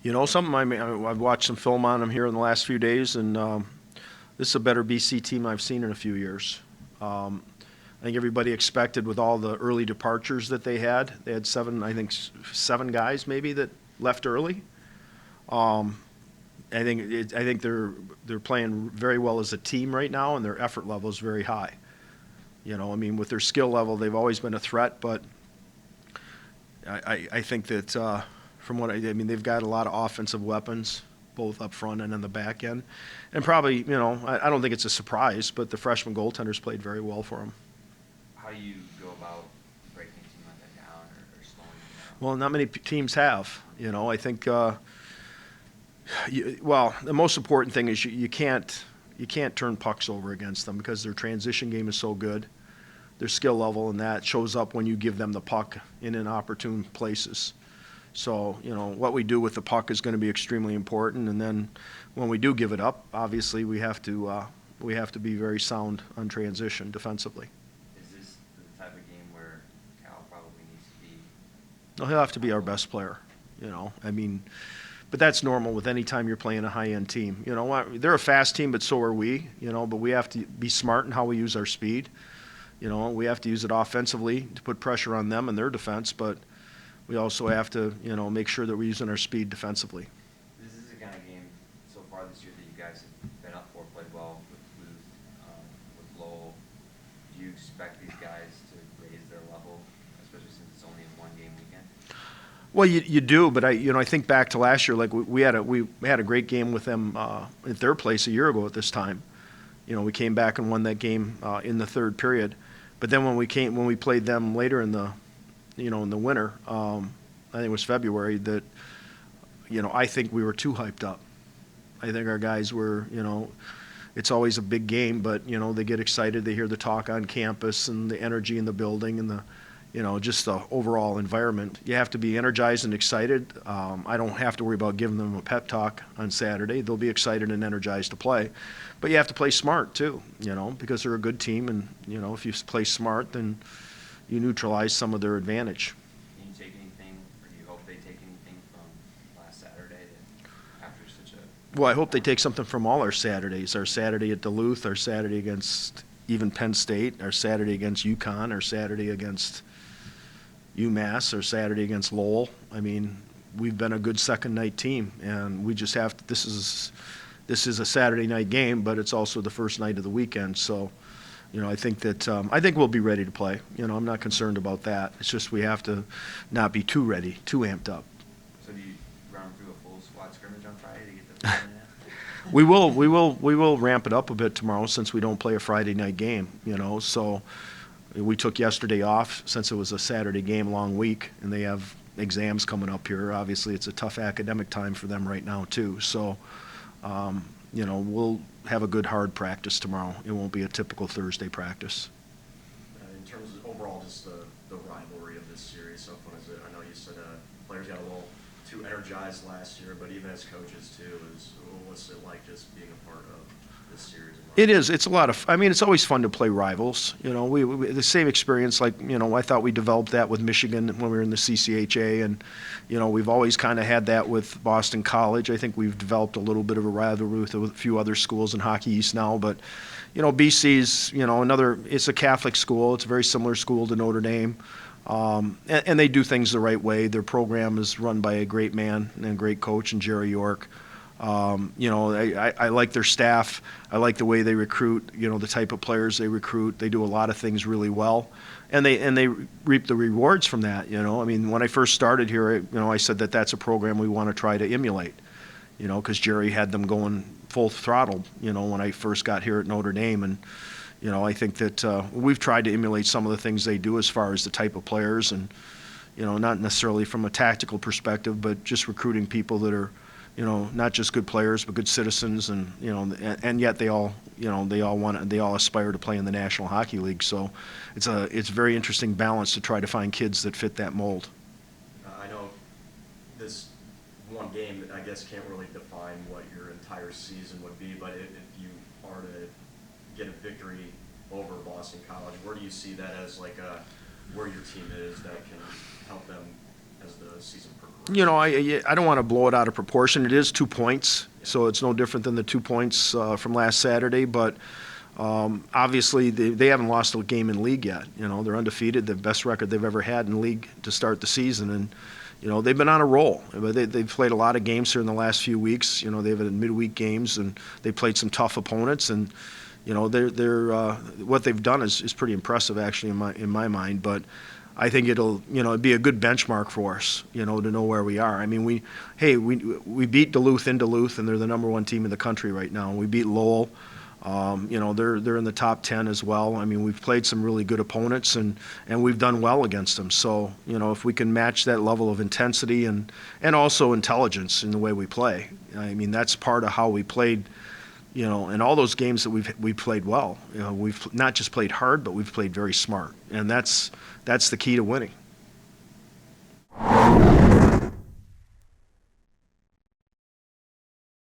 You know, something I've watched some film on them here in the last few days, and this is a better BC team I've seen in a few years. I think everybody expected with all the early departures that they had. They had seven, I think, seven guys maybe that left early. Um, I think they're playing very well as a team right now, and their effort level is very high. You know, I mean, with their skill level, they've always been a threat, but I think that from what I mean, they've got a lot of offensive weapons, both up front and on the back end. And probably, you know, I don't think it's a surprise, but the freshman goaltenders played very well for them. How do you go about breaking a team like that down or slowing them down? Well, not many teams have. You know, I think, well, the most important thing is you can't turn pucks over against them because their transition game is so good. Their skill level and that shows up when you give them the puck in inopportune places. So, you know, what we do with the puck is going to be extremely important. And then when we do give it up, obviously we have to be very sound on transition defensively. Is this the type of game where Cal probably needs to be? No, he'll have to be our best player. You know, I mean, but that's normal with any time you're playing a high-end team. You know, they're a fast team, but so are we. You know, but we have to be smart in how we use our speed. You know, we have to use it offensively to put pressure on them and their defense, but we also have to, you know, make sure that we're using our speed defensively. This is the kind of game so far this year that you guys have been up for, played well with Booth, with Lowell. Do you expect these guys to raise their level, especially since it's only a one-game weekend? Well, you do, but I think back to last year. Like we had a great game with them at their place a year ago at this time. You know, we came back and won that game in the third period. But then when we played them later in the, you know, in the winter, I think it was February, that, you know, I think we were too hyped up. I think our guys were, you know, it's always a big game, but, you know, they get excited, they hear the talk on campus and the energy in the building and the, you know, just the overall environment. You have to be energized and excited. I don't have to worry about giving them a pep talk on Saturday. They'll be excited and energized to play. But you have to play smart too, you know, because they're a good team. And, you know, if you play smart, then you neutralize some of their advantage. Can you take anything, or do you hope they take anything from last Saturday after such a? Well, I hope they take something from all our Saturdays. Our Saturday at Duluth, our Saturday against even Penn State, our Saturday against UConn, our Saturday against UMass, or Saturday against Lowell. I mean, we've been a good second night team, and we just have to, this is a Saturday night game, but it's also the first night of the weekend. So, you know, I think we'll be ready to play. You know, I'm not concerned about that. It's just we have to not be too ready, too amped up. So do you run through a full squad scrimmage on Friday to get the fun in it? We will ramp it up a bit tomorrow since we don't play a Friday night game. You know, so we took yesterday off since it was a Saturday game, long week, and they have exams coming up here. Obviously, it's a tough academic time for them right now too. So, you know, we'll have a good hard practice tomorrow. It won't be a typical Thursday practice. In terms of overall, just the rivalry of this series, so fun is it? I know you said players got a little too energized last year, but even as coaches too, what's it like just being a part of this series? It is. It's a lot of. I mean, it's always fun to play rivals. You know, we the same experience. Like, you know, I thought we developed that with Michigan when we were in the CCHA, and, you know, we've always kind of had that with Boston College. I think we've developed a little bit of a rivalry with a few other schools in Hockey East now, but, you know, BC's, you know, it's a Catholic school. It's a very similar school to Notre Dame. And they do things the right way. Their program is run by a great man and a great coach, and Jerry York. You know, I like their staff. I like the way they recruit, you know, the type of players they recruit. They do a lot of things really well, and they reap the rewards from that, you know. I mean, when I first started here, you know, I said that that's a program we want to try to emulate, you know, because Jerry had them going full throttle, you know, when I first got here at Notre Dame. And, you know, I think that we've tried to emulate some of the things they do as far as the type of players and, you know, not necessarily from a tactical perspective, but just recruiting people that are, you know, not just good players, but good citizens, and, you know, and yet they all aspire to play in the National Hockey League. So it's a very interesting balance to try to find kids that fit that mold. I know this one game, I guess, can't really define what your entire season would be, but if you are to get a victory over Boston College, where do you see that as, like, where your team is that can help them as the season progresses? You know, I don't want to blow it out of proportion. It is 2 points, so it's no different than the 2 points from last Saturday. But obviously, they haven't lost a game in league yet. You know, they're undefeated, the best record they've ever had in league to start the season, and you know they've been on a roll. They've played a lot of games here in the last few weeks. You know, they've had midweek games, and they played some tough opponents, and you know they're what they've done is pretty impressive actually in my mind. But I think it'd be a good benchmark for us, you know, to know where we are. I mean, we beat Duluth in Duluth, and they're the #1 team in the country right now. We beat Lowell. You know, they're in the top 10 as well. I mean, we've played some really good opponents, and we've done well against them. So, you know, if we can match that level of intensity and also intelligence in the way we play, I mean, that's part of how we played. You know, in all those games that we've played well. You know, we've not just played hard, but we've played very smart, and that's the key to winning.